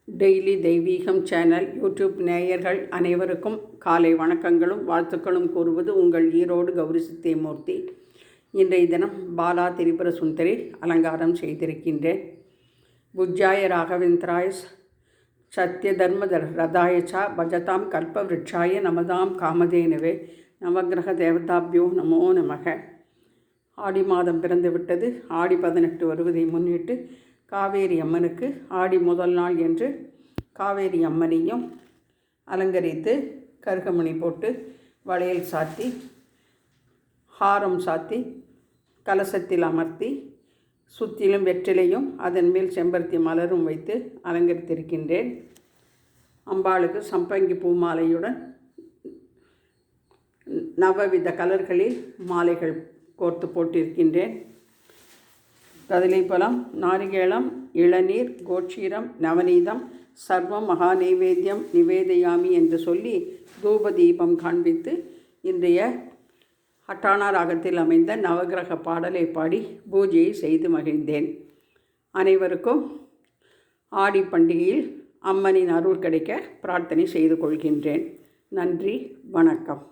Daily தெய்வீகம் channel YouTube நேயர்கள் அனைவருக்கும் காலை வணக்கங்களும் வாழ்த்துக்களும் கூறுவது உங்கள் ஈரோடு கௌரி சித்தேமூர்த்தி. இன்றைய தினம் பாலா திரிபுர சுந்தரி அலங்காரம் செய்திருக்கின்றேன். புஜ்ஜாய ராகவேந்திராய சத்ய தர்ம ரதாயச்சா பஜதாம் கல்ப விருட்சாய நமதாம் காமதேனவே நவகிரக தேவதாபியோ நமோ நமக. ஆடி மாதம் பிறந்து விட்டது. ஆடி 18 வருவதை முன்னிட்டு காவேரி அம்மனுக்கு ஆடி முதல் நாள் என்று காவேரி அம்மனையும் அலங்கரித்து கருகமணி போட்டு வளையல் சாத்தி ஹாரம் சாத்தி கலசத்தில் அமர்த்தி சுற்றிலும் வெற்றிலையும் அதன் மேல் செம்பருத்தி மலரும் வைத்து அலங்கரித்திருக்கின்றேன். அம்பாளுக்கு சம்பங்கி பூ மாலையுடன் நவவித கலர்களில் மாலைகள் கோர்த்து போட்டிருக்கின்றேன். கதலிப்பழம், நாரிகேளம், இளநீர், கோட்சீரம், நவநீதம் சர்வம் மகா நைவேத்தியம் நிவேதயாமி என்று சொல்லி தூப தீபம் காண்பித்து இன்றைய ஹட்டானா ராகத்தில் அமைந்த நவகிரக பாடலை பாடி பூஜையை செய்து மகிழ்ந்தேன். அனைவருக்கும் ஆடி பண்டிகையில் அம்மனின் அருள் கிடைக்க பிரார்த்தனை செய்து கொள்கின்றேன். நன்றி, வணக்கம்.